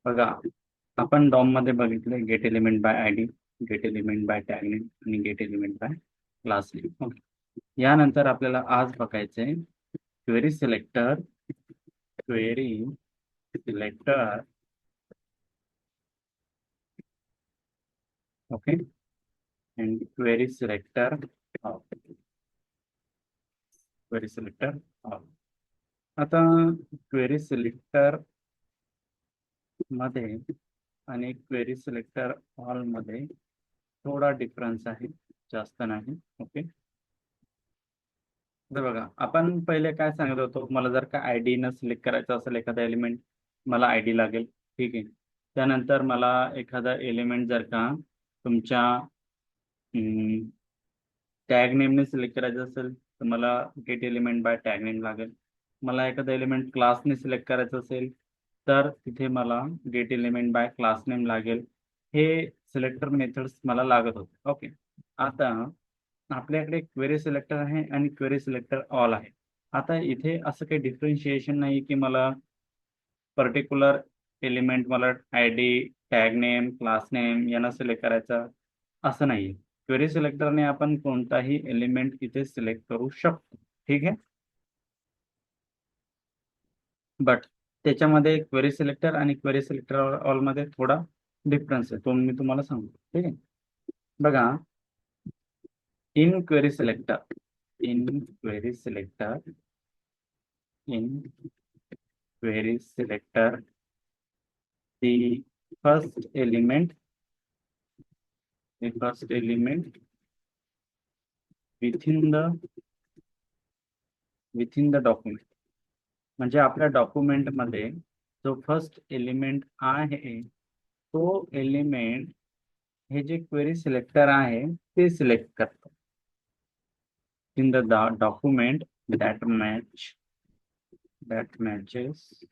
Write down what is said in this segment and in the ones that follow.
बघा, आपण डॉम मध्ये बघितले get element by I D, get element by tag name आणि get element by class name. Okay, यानंतर आपल्याला आज बघायचंय query selector. Query selector. Okay, and query selector. Query selector. आता क्वेरी सिलेक्टर मध्ये आणि क्वेरी सिलेक्टर ऑल मध्ये थोडा डिफरन्स आहे, जास्त नाही. ओके, तर बघा, आपण पहिले काय सांगत होतो, मला जर का आय डी न सिलेक्ट करायचं असेल एखादा एलिमेंट, मला आय डी लागेल. ठीक आहे. त्यानंतर मला एखादा एलिमेंट जर का तुमच्या टॅग नेमने सिलेक्ट करायचं असेल तर मला gate element by tag name लागेल. मला एखादा एलिमेंट क्लासने सिलेक्ट करायचं असेल तर तिथे मला gate element by class name लागेल. हे सिलेक्टर मेथड्स मला लागत होते. ओके, आता आपल्याकडे क्वेरी सिलेक्टर आहे आणि क्वेरी सिलेक्टर ऑल आहे. आता इथे असं काही डिफरन्शिएशन नाही की मला पर्टिक्युलर एलिमेंट मला I D, tag name, class name यांना सिलेक्ट करायचा असं नाही. क्वेरी सिलेक्टरने आपण कोणताही एलिमेंट इथे सिलेक्ट करू शकतो. ठीक आहे, बट त्याच्यामध्ये क्वेरी सिलेक्टर आणि क्वेरी सिलेक्टर ऑल मध्ये थोडा डिफरन्स आहे, तो मी तुम्हाला सांगतो. ठीक आहे, बघा, in query selector, in query selector, in query selector, the first element, the first element within the document, म्हणजे आपल्या डॉक्युमेंट मध्ये जो फर्स्ट एलिमेंट आहे तो एलिमेंट हे जे क्वेरी सिलेक्टर आहे ते सिलेक्ट करतो. In the document that matches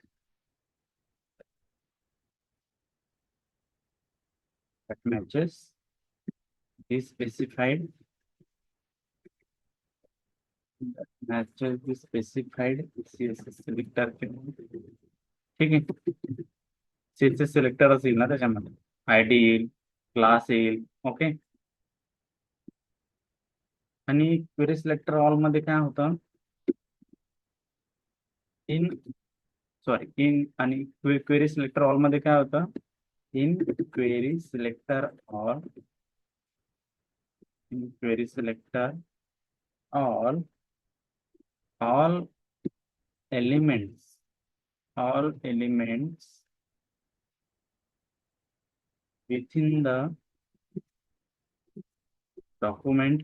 the specified CSS selector. ठीक आहे, CSS सिलेक्टरच येईल ना त्याच्यामध्ये, आय डी येईल, क्लास येईल. ओके, आणि क्वेरी सिलेक्टर ऑल मध्ये काय होतं, इन आणि क्वेरी सिलेक्टर ऑल मध्ये काय होतं, in query selector all, in query selector all, all elements within the document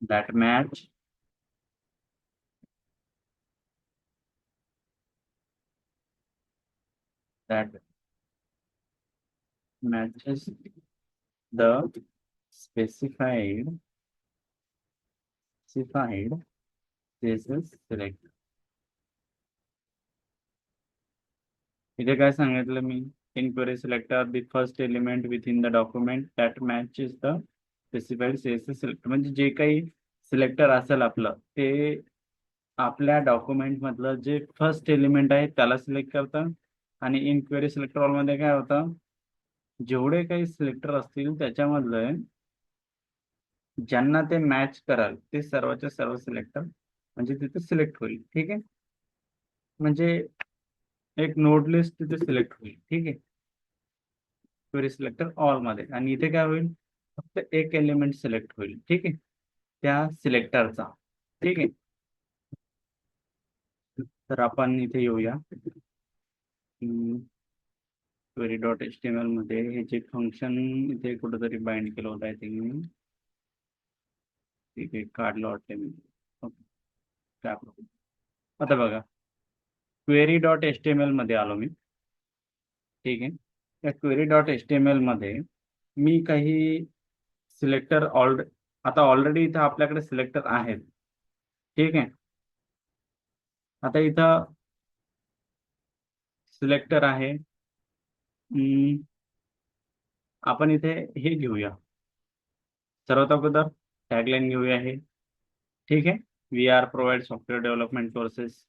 that matches the specified CSS selector. इथे काय सांगितलं मी, in query selector the first element with in the document that matches the specified CSS selector. म्हणजे जे काही selector असेल आपलं ते आपल्या डॉक्युमेंट मधलं जे फर्स्ट एलिमेंट आहे त्याला सिलेक्ट करतं. आणि इन क्वेरी सिलेक्टर ऑल मध्ये काय होतं, जेवढे काही सिलेक्टर असतील त्याच्यामधलं ज्यांना ते मॅच कराल ते सर्वच्या सर्व सिलेक्टर म्हणजे तिथे सिलेक्ट होईल. ठीक आहे, म्हणजे एक नोड लिस्ट तिथे सिलेक्ट होईल. ठीक आहे, क्वेरी सिलेक्टर ऑल मध्ये. आणि इथे काय होईल, फक्त एक एलिमेंट सिलेक्ट होईल. ठीक आहे, त्या सिलेक्टरचा. ठीक आहे, तर आपण इथे येऊया. क्वेरी डॉट HTML मध्ये हे जे फंक्शन इथे कुठेतरी बाइंड केलं होतं, आय थिंक मी. ठीक आहे, काढलं वाटतं मी. ओके, काय प्रॉब्लेम. आता बघा, क्वेरी डॉट HTML मध्ये आलो मी. ठीक आहे, या क्वेरी डॉट HTML मध्ये मी काही सिलेक्टर आता ऑलरेडी इथं आपल्याकडे सिलेक्टर आहेत. ठीक आहे, आता इथं सिलेक्टर आहे. आपण इथे हे घेऊया, सर्वात अगोदर टॅगलाईन घेऊया हे. ठीक आहे, we are provide software development courses.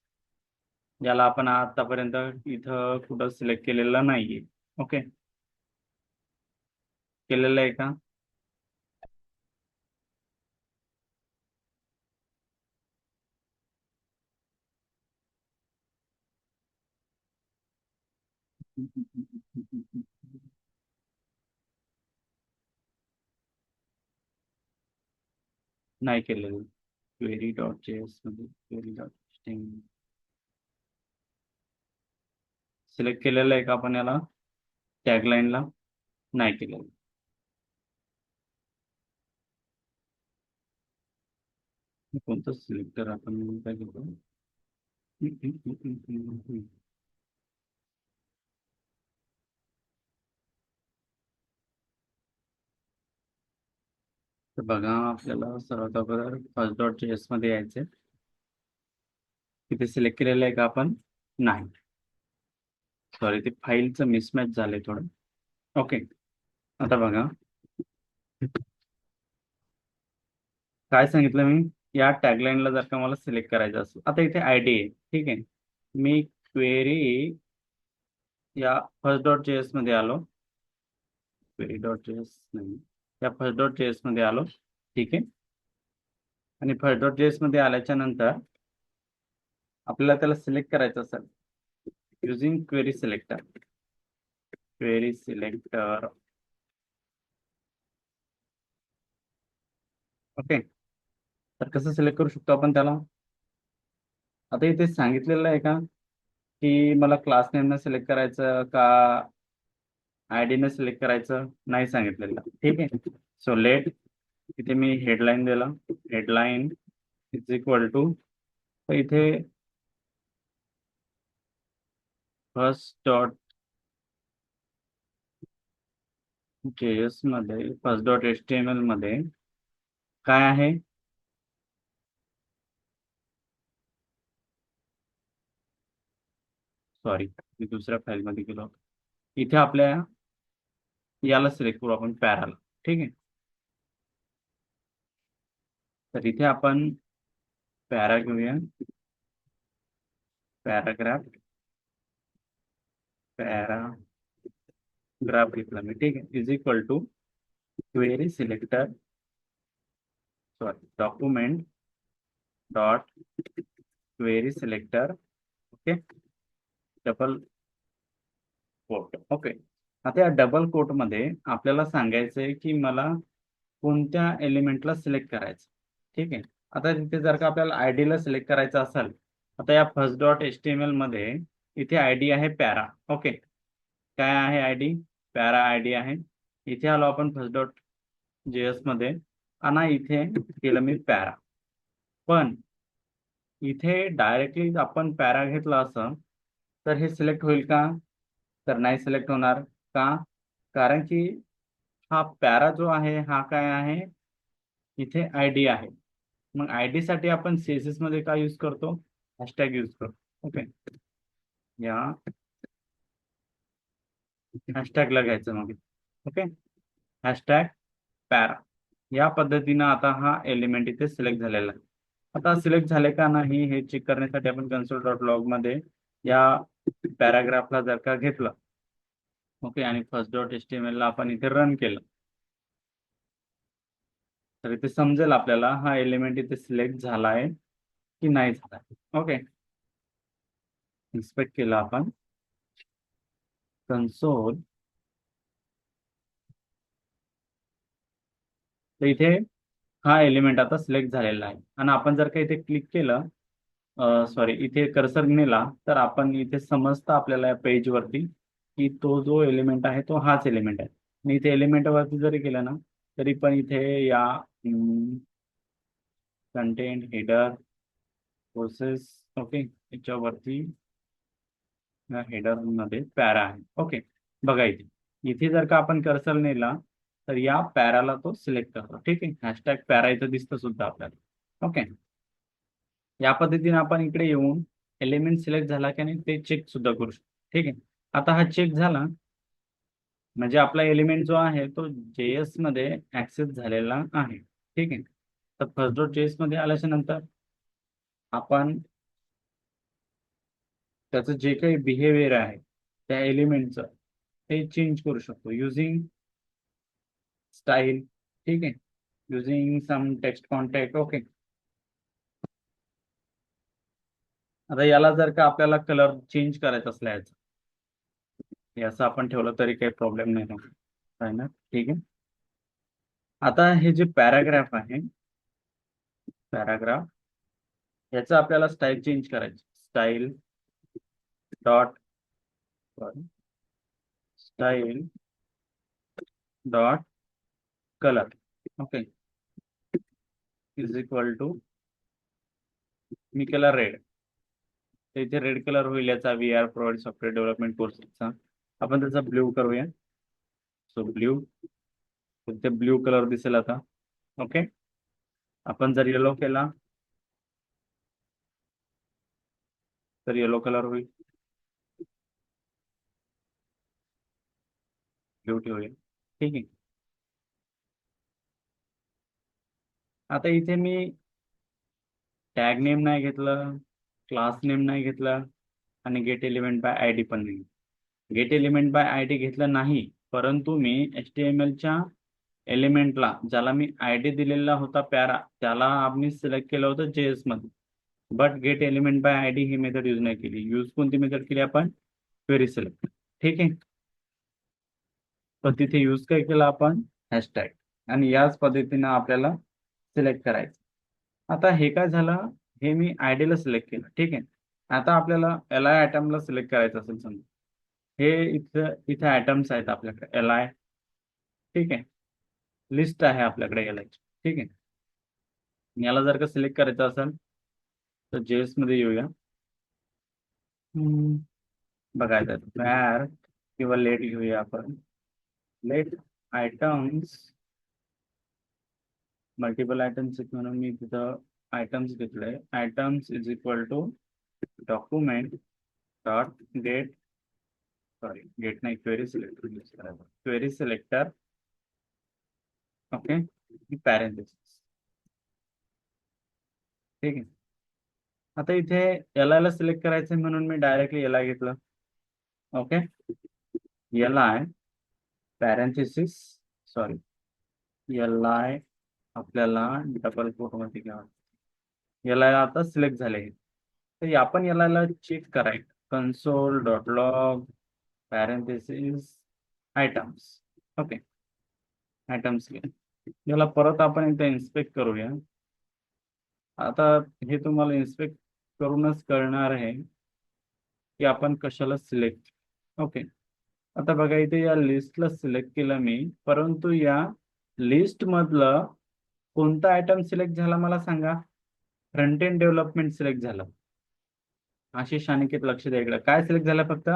ज्याला आपण आतापर्यंत इथं कुठं सिलेक्ट केलेलं नाहीये. ओके, केलेलं आहे का? नाही केलेलं. क्वेरी डॉट जेएस मध्ये क्वेरी डॉट सिलेक्ट केलेलं आहे का आपण याला, टॅगलाईनला? नाही केलेलं. कोणतं सिलेक्टर आपण काय घेतो? तर बघा, आपल्याला सर्वात अगोदर फर्स्ट डॉट जेएस मध्ये यायचे. तिथे सिलेक्ट केलेलं आहे का आपण? नाही, सॉरी, ते फाईलचं मिसमॅच झालंय थोडं. ओके, आता बघा काय सांगितलं मी. या टॅगलाईनला जर का मला सिलेक्ट करायचं असेल, आता इथे आयडी आहे, ठीक आहे. मी क्वेरी या फर्स्ट डॉट जेएस मध्ये आलो. क्वेरी डॉट जेएस नाही, या फर्स्ट डॉट जेएस मध्ये आलो, ठीक आहे. आणि फर्स्ट डॉट जेएस मध्ये आल्याच्या नंतर आपल्याला त्याला सिलेक्ट करायचं असेल using query selector. Query selector, okay. तर कसं सिलेक्ट करू शकतो आपण त्याला? आता इथे सांगितलेलं आहे का की मला क्लास नेमनं सिलेक्ट करायचं का आयडी ने सिलेक्ट करायचं? नाही सांगितलेलं, ठीक आहे. सो लेट, इथे मी हेडलाईन दिला. हेडलाईन इज इक्वल टू, तर इथे फर्स्ट डॉट जेएस मध्ये, फर्स्ट डॉट एचटीएमएल मध्ये काय आहे? सॉरी, मी दुसऱ्या फाईलमध्ये गेलो. इथे आपल्या याला सिलेक्ट करू आपण, पॅराला, ठीक आहे. तर इथे आपण पॅरा घेऊया. पॅराग्राफ, पॅराग्राफ घेतला मी, ठीक आहे. Is equal to query selector, sorry, document dot query selector, okay, double quote. Okay, आता या डबल कोट मध्ये आपल्याला सांगायचंय की मला कोणत्या एलिमेंटला सिलेक्ट करायचं, ठीक आहे. आता तिथे जर का आपल्याला आयडी ला सिलेक्ट करायचं असेल, आता या फर्स्ट डॉट एचटीएमएल मध्ये इथे आयडी आहे पॅरा, ओके. काय आहे आयडी? पॅरा आयडी आहे. इथे आलो आपण फर्स्ट डॉट जेएस मध्ये, आणि इथे केलं मी पॅरा. पण इथे डायरेक्टली आपण पॅरा घेतला असं तर हे सिलेक्ट होईल का? तर नाही सिलेक्ट होणार. का? कारण की हा पॅरा जो आहे हा काय आहे, इथे आयडी आहे. मग आयडी साठी आपण सीएसएस मध्ये काय यूज करतो? हॅशटॅग यूज करतो, ओके. या हॅशटॅगला घ्यायचं मग, ओके. हॅशटॅग पॅरा, या पद्धतीनं आता हा एलिमेंट इथे सिलेक्ट झालेला आहे. आता सिलेक्ट झाले का नाही हे चेक करण्यासाठी आपण कन्सोल डॉट लॉग मध्ये या पॅराग्राफला जर का घेतलं, ओके, आणि फर्स्ट डॉट एचटीएमएल ला आपण इथे रन केलं, तर इथे समजेल आपल्याला हा एलिमेंट इथे सिलेक्ट झाला आहे की नाही झाला. ओके, इन्स्पेक्ट केलं आपण कन्सोल, तर इथे हा एलिमेंट आता सिलेक्ट झालेला आहे. आणि आपण जर का इथे क्लिक केलं, सॉरी, इथे कर्सर नेला, तर आपण इथे समजतं आपल्याला या पेज वरती की तो जो एलिमेंट आहे तो हाच एलिमेंट आहे. आणि इथे एलिमेंट वरती जरी केलं ना, तरी पण इथे या कंटेंट हेडर प्रोसेस, ओके, याच्यावरती हेडर मध्ये पॅरा आहे, ओके. बघा इथे, इथे जर का आपण कर्सर नेला तर या पॅराला तो सिलेक्ट करतो, ठीक आहे. हॅशटॅग पॅरा इथं दिसतं सुद्धा आपल्याला, ओके. या पद्धतीने आपण इकडे येऊन एलिमेंट सिलेक्ट झाला की नाही ते चेक सुद्धा करू शकतो, ठीक आहे. आता हा चेक झाला म्हणजे आपला एलिमेंट जो आहे तो जेएस मध्ये ऍक्सेस झालेला आहे, ठीक आहे. तर फर्स्ट डॉट जेएस मध्ये आल्याच्या नंतर आपण त्याचं जे काही बिहेवियर आहे त्या एलिमेंटचं ते चेंज करू शकतो युझिंग स्टाईल. ठीक आहे, using some text contact. Okay, आता याला जर का आपल्याला कलर चेंज करायचा असला याचा, हे असं आपण ठेवलं तरी काही प्रॉब्लेम नाही ना, आहे ना? ठीक आहे. आता हे जे पॅराग्राफ आहे, पॅराग्राफ, याचं आपल्याला स्टाईल चेंज करायची. Style dot style dot colour. Okay, is equal to, मी केला रेड, तर इथे रेड कलर होईल याचा. We are provide software development कोर्सचा. आपण त्याचा ब्ल्यू करूया. सो ब्ल्यू, ते ब्ल्यू कलर दिसेल आता. ओके, आपण जर येलो केला तर येलो कलर होईल. ब्ल्यू ठेवूया. ठीक आहे. आता इथे मी टॅग नेम नाही घेतलं, क्लास नेम नाही घेतला, आणि get element by I D पण नाही. Gate element by I D घेतलं नाही, परंतु मी HTML एलिमेंटला, ज्याला मी आय डी दिलेला होता पॅरा, त्याला आम्ही सिलेक्ट केलं होतं JS मध्ये. But get element by I D he method use नाही केली. यूज कोणती मेथड केली आपण? Query select. ठीक आहे, तर तिथे यूज काय केला आपण? हॅशटॅग. आणि याच पद्धतीनं आपल्याला सिलेक्ट करायचं. आता हे काय झालं, हे मी आयडीला सिलेक्ट केलं. ठीक आहे, आता आपल्याला LI आयटमला सिलेक्ट करायचं असेल समजा, हे इथं इथे आयटम्स आहेत आपल्याकडे LI. ठीक आहे, लिस्ट आहे आपल्याकडे LI ची. ठीक आहे, याला जर का सिलेक्ट करायचं असेल तर JS मध्ये येऊया. बघायचं वॅर किंवा लेट घेऊया आपण. लेट आयटम्स, मल्टिपल आयटम्स म्हणून मी तिथं आयटम्स घेतलंय. Items is equal to document dot get, sorry get नाही, क्वेरी सिलेक्टर यूज करायचं. Query selector. Okay, parenthesis. ठीक आहे, आता इथे LI ला सिलेक्ट करायचं म्हणून मी डायरेक्टली LI घेतलं. Okay, LI parenthesis, sorry LI आपल्याला डबल कोट मध्ये घ्यावं. LI आता सिलेक्ट झाले, तर आपण LI ला चेक करायचं. Console dot log parenthesis items. Okay, items याला परत आपण एकदा इन्स्पेक्ट करूया. आता हे तुम्हाला इन्स्पेक्ट करूनच कळणार आहे की आपण कशाला सिलेक्ट. ओके, आता बघा इथे या लिस्टला सिलेक्ट केलं मी, परंतु या लिस्ट मधलं कोणता आयटम सिलेक्ट झाला मला सांगा? फ्रंट एंड डेव्हलपमेंट सिलेक्ट झालं. आशिष अनिकेत लक्ष द्या इकडे, काय सिलेक्ट झालं? फक्त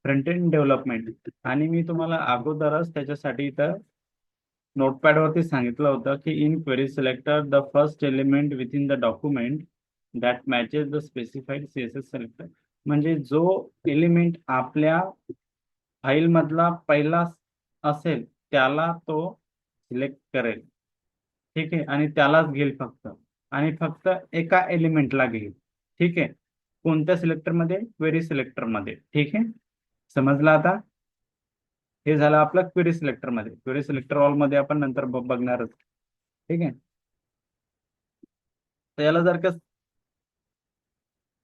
फ्रंट एंड डेव्हलपमेंट. आणि मी तुम्हाला अगोदरच त्याच्यासाठी इथं नोटपॅड वरती सांगितलं होतं की in query selector the first element with in the document that matches the specified CSS selector. म्हणजे जो एलिमेंट आपल्या फाईल मधला पहिला असेल त्याला तो सिलेक्ट करेल. ठीक आहे, आणि त्यालाच घेईल फक्त, आणि फक्त एका एलिमेंटला घेईल. ठीक आहे, कोणत्या सिलेक्टर मध्ये? क्वेरी सिलेक्टर मध्ये. ठीक आहे, समजलं आता? हे झालं आपलं क्वेरी सिलेक्टर मध्ये. क्वेरी सिलेक्टर ऑल मध्ये आपण नंतर बघणारच. ठीक आहे, तर याला जर का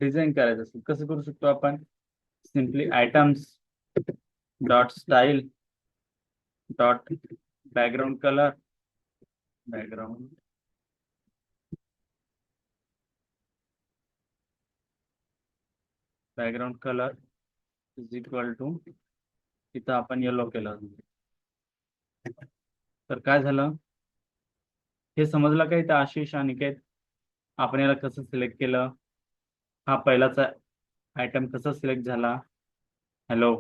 डिझाईन करायचं असेल कसं करू शकतो आपण? Simply items dot style dot background colour, background background colour is equal to, तिथं आपण येलो केलं. तर काय झालं हे समजलं का? इथं आशिष अनिकेत आपण याला कसं सिलेक्ट केलं? हा पहिलाचा आयटम कसा सिलेक्ट झाला? हॅलो,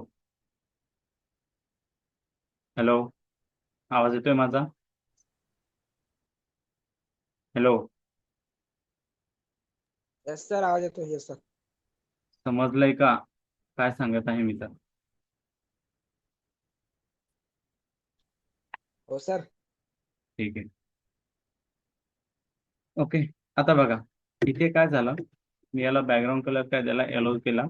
हॅलो, आवाज येतोय माझा? हॅलो, यस सर, आवाज येतो. Yes sir. समजलंय का काय सांगत आहे मी? तर हो सर. ठीक आहे. ओके, आता बघा इथे काय झालं, मी याला बॅकग्राऊंड कलर काय दिला? येलो केला.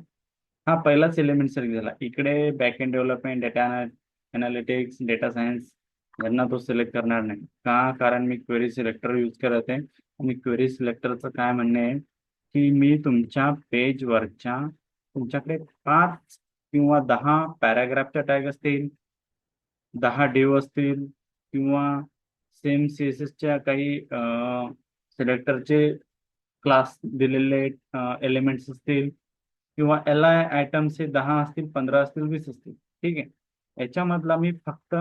हा पहिलाच एलिमेंट सिलेक्ट झाला. इकडे backend development, data analytics, data science यांना तो सिलेक्ट करणार नाही. का? कारण मी क्वेरी सिलेक्टर यूज करत आहे. आणि क्वेरी सिलेक्टरचं काय म्हणणं आहे की मी तुमच्या पेजवरच्या तुमच्याकडे 5 किंवा 10 पॅराग्राफच्या टॅग असतील, 10 डिव असतील, किंवा सेम CSSच्या काही सिलेक्टरचे क्लास दिलेले एलिमेंट्स असतील, किंवा आयटम्स हे 10 असतील, 15 असतील, 20 असतील. ठीक आहे. याच्यामधला मी फक्त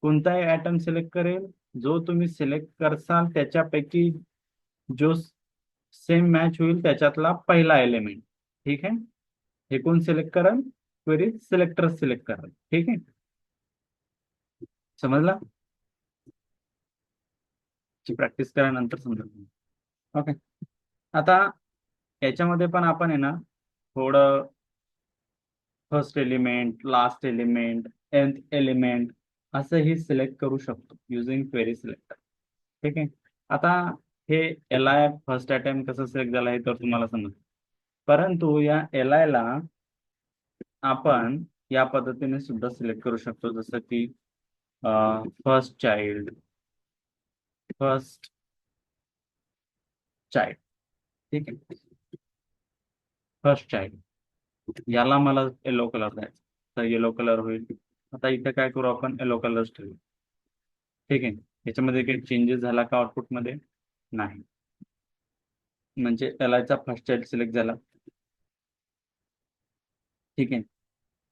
कोणताही आयटम सिलेक्ट करेल जो तुम्ही सिलेक्ट करसाल त्याच्यापैकी जो सेम मॅच होईल त्याच्यातला पहिला एलिमेंट. ठीक आहे. हे कोण सिलेक्ट करेल? क्वेरी सिलेक्टर सिलेक्ट करेल. ठीक आहे. समजला? ची प्रॅक्टिस करा, नंतर समजेल. ओके. आता याच्यामध्ये पण आपण आहे ना थोडं first element, last element, nth element असंही सिलेक्ट करू शकतो युझिंग क्वेरी सिलेक्टर. ठीक आहे. आता हे LI फर्स्ट अटेम्प्ट कसं सिलेक्ट झालं आहे तर तुम्हाला समजतं. परंतु या LI ला आपण या पद्धतीने सुद्धा सिलेक्ट करू शकतो, जसं की फर्स्ट चाइल्ड, फर्स्ट चाइल्ड. ठीक आहे. फर्स्ट चाइल्ड याला मला येलो कलर द्यायचा, तर येलो कलर होईल. आता इथे काय करू आपण, येलो कलर ठेवू. ठीक आहे. याच्यामध्ये काही चेंजेस झाला का आउटपुटमध्ये? नाही. म्हणजे LIचा फर्स्ट चाइल्ड सिलेक्ट झाला. ठीक आहे.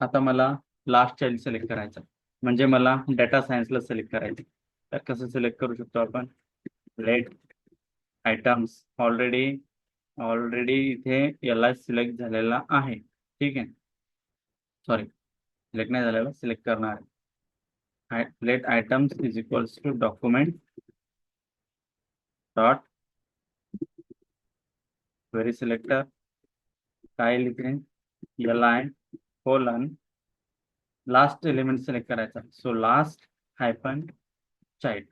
आता मला लास्ट चाइल्ड सिलेक्ट करायचा, म्हणजे मला डेटा सायन्सला सिलेक्ट करायचं. तर कसं सिलेक्ट करू शकतो आपण? लेट आयटम्स ऑलरेडी ऑलरेडी इथे LI सिलेक्ट झालेला आहे. ठीक आहे. सॉरी, सिलेक्ट नाही झालेला, सिलेक्ट करणार आहे. Let items is equals to document dot query selector, काय लिखे, LI colon last element select करायचा. So last hyphen child.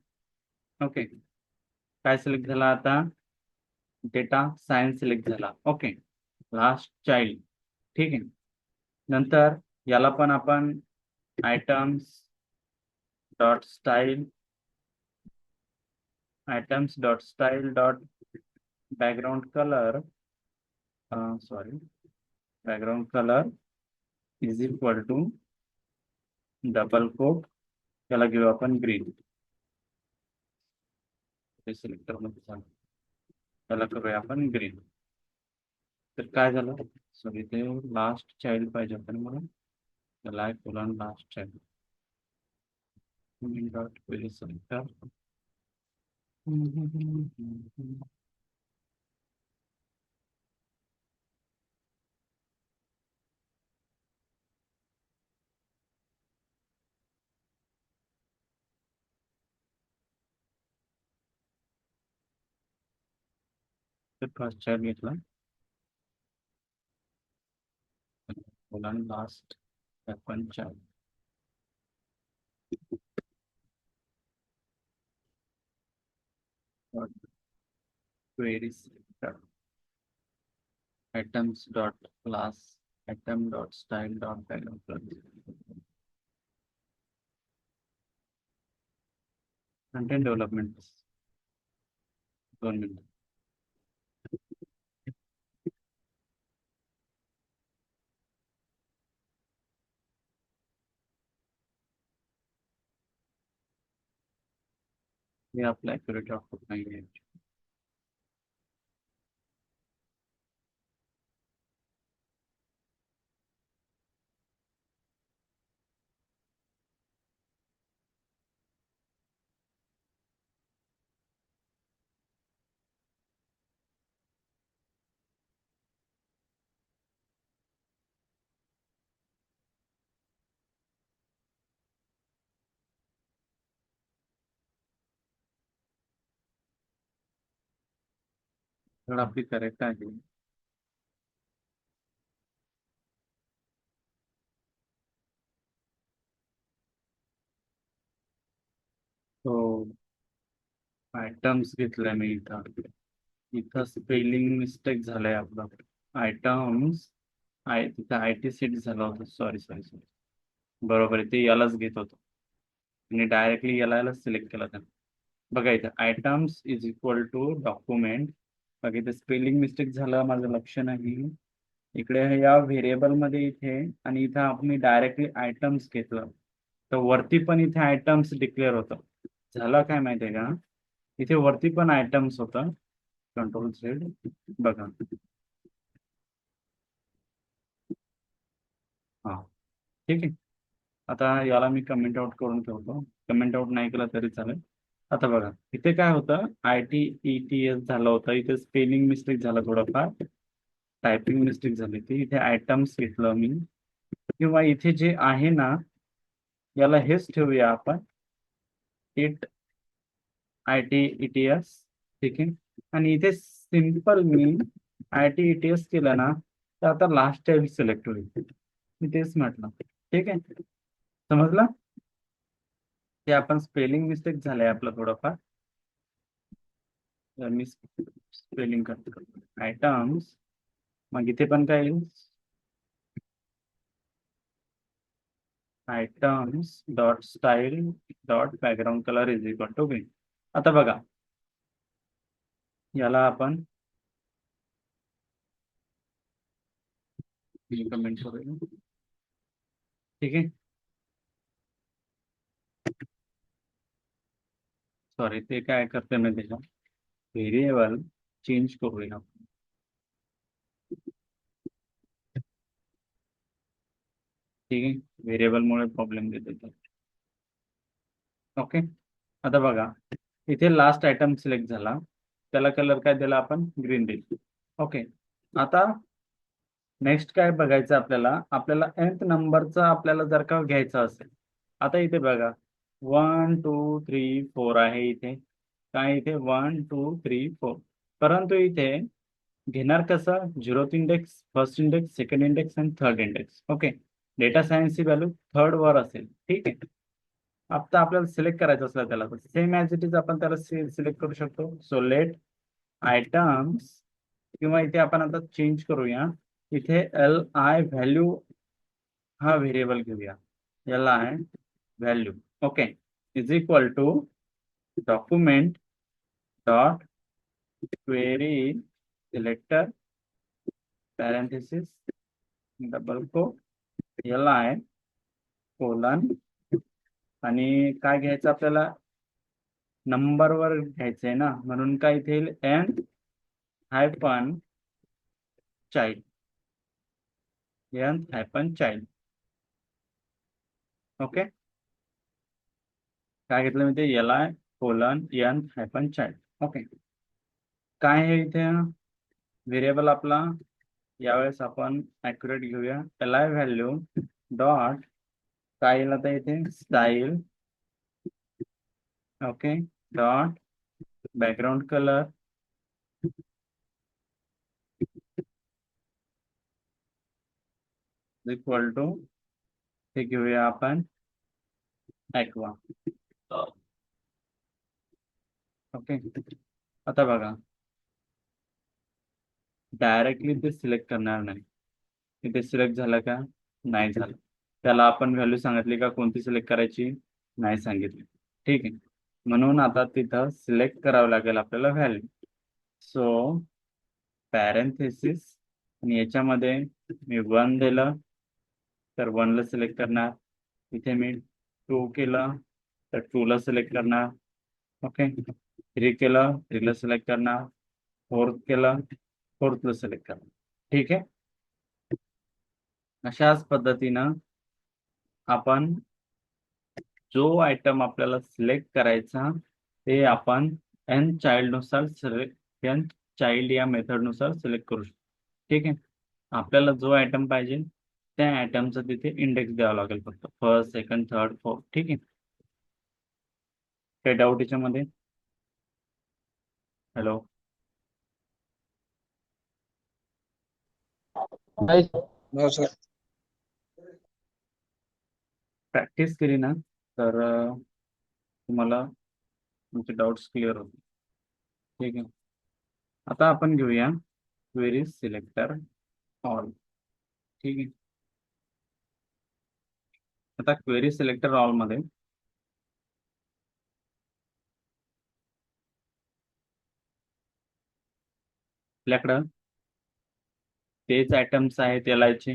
Okay. काय सिलेक्ट झाला आता? डेटा सायन्स सिलेक्ट झाला. ओके. Last child. ठीक आहे. नंतर याला पण आपण items dot style dot background colour, sorry, background colour is equal to double quote, त्याला घेऊ आपण ग्रीन. सिलेक्टर मध्ये झालं, त्याला करूया आपण ग्रीन. तर काय झालं? सॉरी, ते लास्ट चाइल्ड पाहिजे होतं मला. त्याला colon last child dot query selector. तर फर्स्ट चाइल्ड घेतला, कोलन लास्ट आपण child. Query selector items dot class item dot style dot background color. Content development 2 minute. हे आपलं ॲक्युरेट आउटपुट नाही आहे. तर आपली करेक्ट आहे. तो आयटम्स घेतलाय मी इथं. इथं स्पेलिंग मिस्टेक झालंय आपलं. आयटम्स तिथं IT सीट झालं होतं. सॉरी सॉरी सॉरी, बरोबर आहे, ते यालाच घेत होतं आणि डायरेक्टली याला सिलेक्ट केलं त्यानं. बघा इथं items is equal to document. बघा इथे स्पेलिंग मिस्टेक झालं, माझं लक्ष नाही. इकडे या व्हेरिएबल मध्ये इथे आणि इथं आपण डायरेक्टली आयटम्स घेतलं, तर वरती पण इथे आयटम्स डिक्लेअर होतं. झालं काय माहितीये का, इथे वरती पण आयटम्स होतं. कंट्रोल झेड, बघा. हा, ठीक आहे. आता याला मी कमेंट आउट करून ठेवतो. कमेंट आउट नाही केलं तरी चालेल. आता बघा इथे काय होतं, ITETS झालं होतं, इथे स्पेलिंग मिस्टेक झालं थोडंफार, टायपिंग मिस्टेक झाली ती. इथे आयटम्स घेतलं मी, किंवा इथे जे आहे ना, याला हेच ठेवूया आपण, इट ITETS, ठीक आहे. आणि इथे सिंपल मी ITETS केलं ना, तर आता लास्ट टाइम सिलेक्ट होईल. मी तेच म्हटलं, ठीक आहे. समजलं, ते आपण स्पेलिंग मिस्टेक झालंय आपलं थोडंफार. तर मी स्पेलिंग करतो आयटम्स, मग इथे पण काय येईल, items dot style dot background colour is equal to green. आता बघा याला आपण कमेंट करूया, ठीक आहे. सॉरी, ते काय करते मी त्याच्या व्हेरिएबल चेंज करूया. ठीक आहे, व्हेरिएबलमुळे प्रॉब्लेम देते. ओके, आता बघा इथे लास्ट आयटम सिलेक्ट झाला, त्याला कलर काय दिला आपण, ग्रीन दिली. ओके, आता नेक्स्ट काय बघायचं आपल्याला, आपल्याला nth नंबरचा आपल्याला जर का घ्यायचा असेल, आता इथे बघा 1 2 3 4 आहे इथे, काय इथे 1 2 3 4, परंतु इथे घेणार कसं, 0th index, first index, second index आणि थर्ड इंडेक्स. ओके, डेटा सायन्सची व्हॅल्यू थर्ड वर असेल, ठीक आहे. आता आपल्याला सिलेक्ट करायचं असलं त्याला, सेम ॲज इट इज आपण त्याला सिलेक्ट करू शकतो. सो लेट आयटम्स, किंवा इथे आपण आता चेंज करूया, इथे LI व्हॅल्यू हा व्हेरिएबल घेऊया, LI value. Okay, is equal to document dot query selector parenthesis double quote LI colon, आणि काय घ्यायचं आपल्याला, नंबरवर घ्यायचंय ना, म्हणून काय इथे येईल N hyphen child, N hyphen child. Okay, काय घेतलं मी ते, LI colon N hyphen child. Okay, काय आहे इथे व्हेरिएबल आपला, यावेळेस आपण ॲक्युरेट घेऊया, LI व्हॅल्यू डॉट काय येईल आता इथे, style. Okay, dot background colour equal to, हे घेऊया आपण ॲक्वा. ओके, आता बघा डायरेक्टली ते सिलेक्ट करणार नाही. इथे सिलेक्ट झालं का, नाही झालं. त्याला आपण व्हॅल्यू सांगितली का कोणती सिलेक्ट करायची, नाही सांगितली, ठीक आहे. म्हणून आता तिथं सिलेक्ट करावं लागेल आपल्याला व्हॅल्यू. सो पॅरेंथेसिस, आणि याच्यामध्ये मी 1 दिलं तर 1ला सिलेक्ट करणार, इथे मी 2 केलं तर 2ला सिलेक्ट करणार. ओके, 3 केलं 3ला सिलेक्ट करणार, 4th केलं 4thला सिलेक्ट करणार, ठीक आहे. अशाच पद्धतीनं आपण जो आयटम आपल्याला सिलेक्ट करायचा, ते आपण एन चाइल्ड या मेथडनुसार सिलेक्ट करू शकतो, ठीक आहे. आपल्याला जो आयटम पाहिजे त्या आयटमचा तिथे इंडेक्स द्यावा लागेल, फक्त फर्स्ट सेकंड थर्ड फोर्थ, ठीक आहे. काही डाऊट याच्यामध्ये, हॅलो, नो सर. प्रॅक्टिस केली ना तर तुम्हाला तुमचे डाऊट्स क्लिअर होतील, ठीक आहे. आता आपण घेऊया क्वेरी सिलेक्टर ऑल, ठीक आहे. आता क्वेरी सिलेक्टर ऑल मध्ये आपल्याकडं तेच आयटम्स आहेत एलआयचे.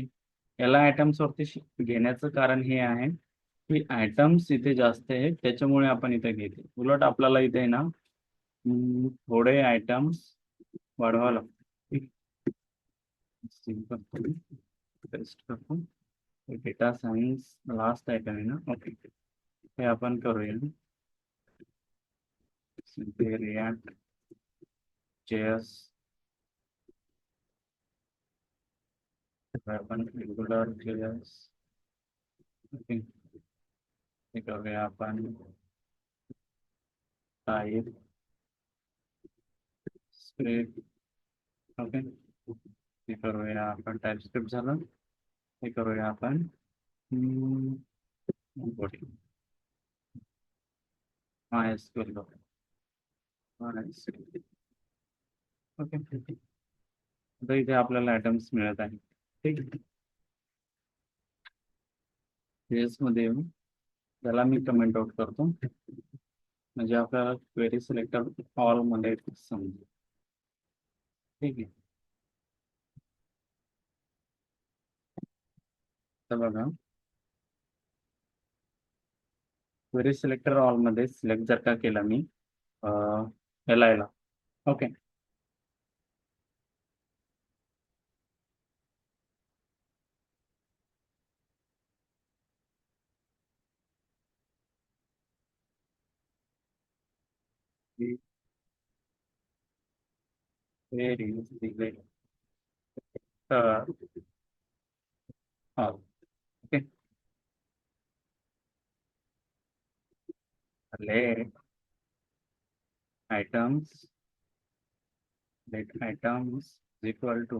एल आय आयटम्स वरती घेण्याचं कारण हे आहे की आयटम्स इथे जास्त आहेत, त्याच्यामुळे आपण इथे घेतो. उलट आपल्याला इथे ना थोडे आयटम्स वाढवावं लागतं. सिंपल पेस्ट करतो. डेटा सायन्स लास्ट आयटम आहे ना, ओके. हे आपण करूया. सिम्पली रिॲक्ट जेएस आपण रेग्युलर जेएस, ओके. हे करूया आपण टाईप स्क्रिप्ट, ओके. हे करूया आपण टाईप स्क्रिप्ट झालं. हे करूया आपण बॉडी MySQL ओके. आता इथे आपल्याला आयटम्स मिळत आहे. ठीक आहे. जेएस मध्ये येऊन त्याला मी कमेंट आउट करतो, म्हणजे आपल्याला क्वेरी सिलेक्टर ऑल मध्ये समजेल. ठीक आहे. तर बघा, क्वेरी सिलेक्टर ऑल मध्ये सिलेक्ट जर का केला मी एल ला, okay. Query selector all, okay. Let items equal to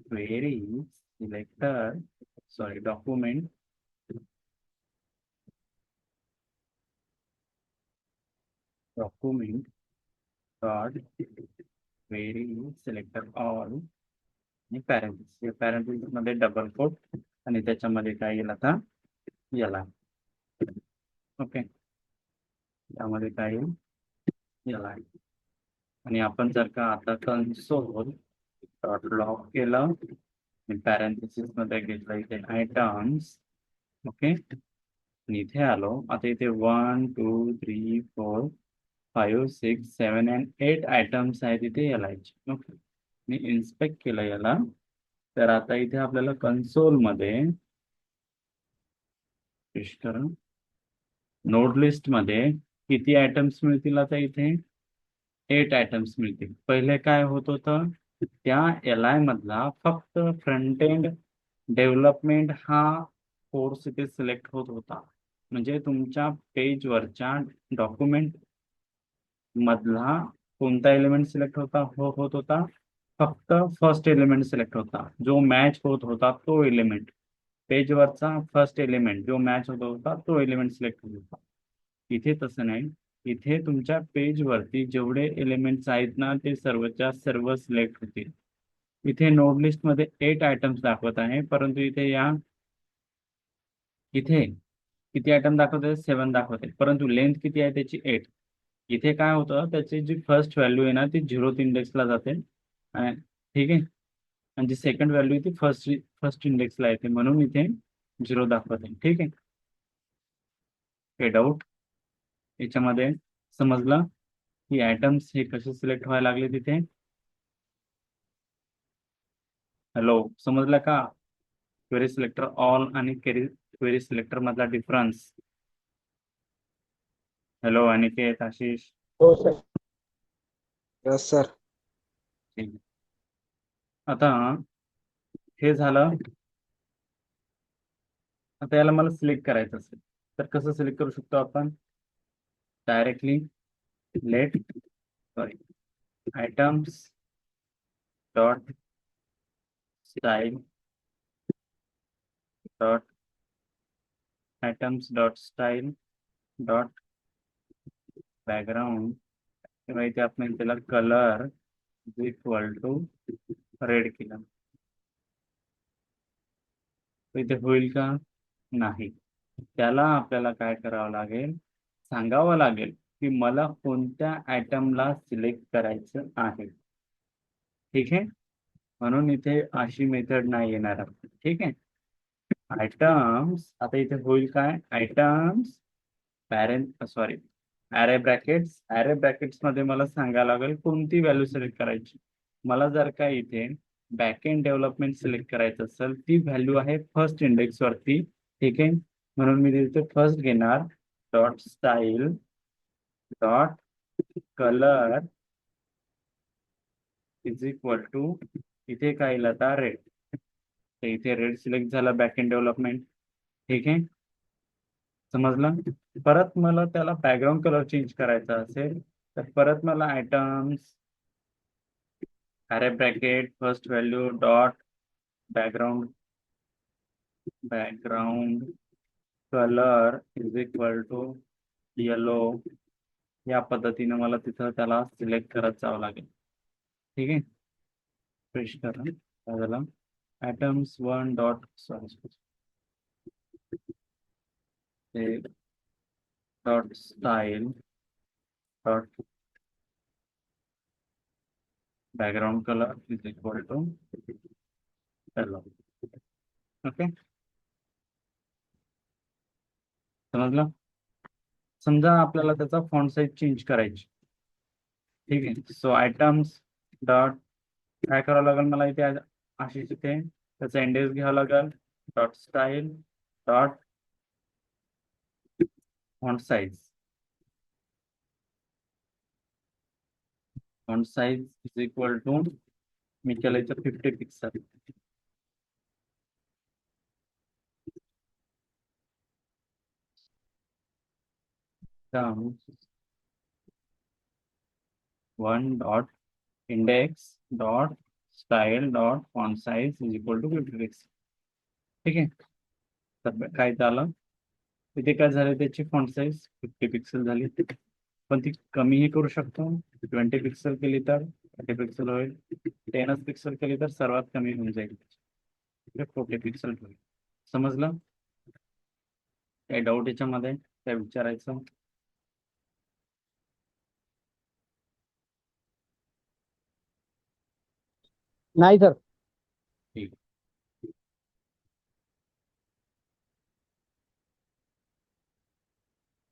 query selector, sorry, document dot query selector all आणि पॅरेंथेसिस मध्ये डबल कोट आणि त्याच्यामध्ये काय येईल आता याला, ओके. त्यामध्ये काय येईल याला. आणि आपण जर का आता कन्सोल डॉट लॉग केलं आणि पॅरेंथेसिस मध्ये घेतलं इथे आयटम्स, ओके. आणि इथे आलो. आता इथे 1 2 3 4 5 6 7 अँड 8 आयटम्स आहेत इथे यालायचे, ओके. मी इन्स्पेक्ट केलं याला, तर आता इथे आपल्याला कन्सोल मध्ये नोड लिस्ट मध्ये किती आयटम्स मिळतील आता इथे 8 आयटम्स मिळतील. पहिले काय होत होतं, त्या एल आय मधला फक्त फ्रंट एंड डेव्हलपमेंट हा कोर्स इथे सिलेक्ट होत होता. म्हणजे तुमच्या पेजवरच्या डॉक्युमेंट मधला कोणता एलिमेंट सिलेक्ट होत होता, फक्त फर्स्ट एलिमेंट सिलेक्ट होता, जो मॅच होत होता तो एलिमेंट. पेजवरचा फर्स्ट एलिमेंट जो मॅच होत होता तो एलिमेंट सिलेक्ट होत होता. इथे तसं नाही. इथे तुमच्या पेजवरती जेवढे एलिमेंट्स आहेत ना ते सर्वच्या सर्व सिलेक्ट होतील. इथे नोड लिस्ट मध्ये 8 आयटम्स दाखवत आहे, परंतु इथे किती आयटम दाखवते 7 दाखवते, परंतु लेंथ किती आहे त्याची 8. इथे काय होतं, त्याची जी फर्स्ट व्हॅल्यू आहे ना ती 0th इंडेक्सला जाते, ठीक आहे. आणि जी सेकंड व्हॅल्यू ती फर्स्ट इंडेक्सला येते, म्हणून इथे 0 दाखवते. ठीक आहे. हे डाऊट याच्यामध्ये समजलं की आयटम्स हे कसे सिलेक्ट व्हायला लागले तिथे. हॅलो, समजलं का क्वेरी सिलेक्टर ऑल आणि क्वेरी सिलेक्टर मधला डिफरन्स. हॅलो अनिकेत, आशिष. हो सर. Yes sir. ठीक आहे. आता हे झालं. आता याला मला सिलेक्ट करायचं असेल तर कसं सिलेक्ट करू शकतो आपण, directly let sorry items dot style dot items dot style dot background, किंवा इथे आपण त्याला कलर इक्वल टू रेड केला. तर इथे होईल का? नाही. त्याला आपल्याला काय करावं लागेल, सांगावं लागेल की मला कोणत्या आयटमला सिलेक्ट करायचं आहे. ठीक आहे. म्हणून इथे अशी मेथड नाही येणार आपली. ठीक आहे. आयटम्स आता इथे होईल काय, items parent sorry array brackets मध्ये मला सांगायला लागेल कोणती व्हॅल्यू सिलेक्ट करायची. मला जर का इथे बॅकएंड डेव्हलपमेंट सिलेक्ट करायचं असेल, ती व्हॅल्यू आहे फर्स्ट इंडेक्स वरती. ठीक आहे. म्हणून मी तिथे फर्स्ट घेणार dot style dot colour is equal to, इथे काय येईल आता, रेड. तर इथे रेड सिलेक्ट झाला बॅकएंड डेव्हलपमेंट. ठीक आहे. समजलं. परत मला त्याला बॅकग्राऊंड कलर चेंज करायचा असेल तर परत मला आयटम्स अरे bracket first value dot background colour is equal to yellow, या पद्धतीने मला तिथं त्याला सिलेक्ट करत जावं लागेल. ठीक आहे. फ्रेश करा काय झालं, items one dot sorry dot style dot background colour is equal to yellow. Okay. समजलं. समजा आपल्याला त्याचा फॉन्ट साईज चेंज करायची. ठीक आहे. सो आयटम्स डॉट काय करावं लागेल मला इथे, अशीच इथे त्याचा इंडेक्स घ्यावा लागेल dot style dot font size is equal to, मी केलं इथं 50 pixel. One dot index dot style dot font size is equal to 50 pixel. ठीक आहे. तर काय झालं इथे, काय झालं, त्याची फॉन्ट साईज 50 पिक्सल झाली. पण ती कमीही करू शकतो. 20 पिक्सल केली तर 30 पिक्सल होईल. 10 पिक्सल केली तर सर्वात कमी होऊन जाईल, 40 पिक्सल होईल. समजलं. काही डाऊट याच्यामध्ये काय विचारायचं? नाही सर.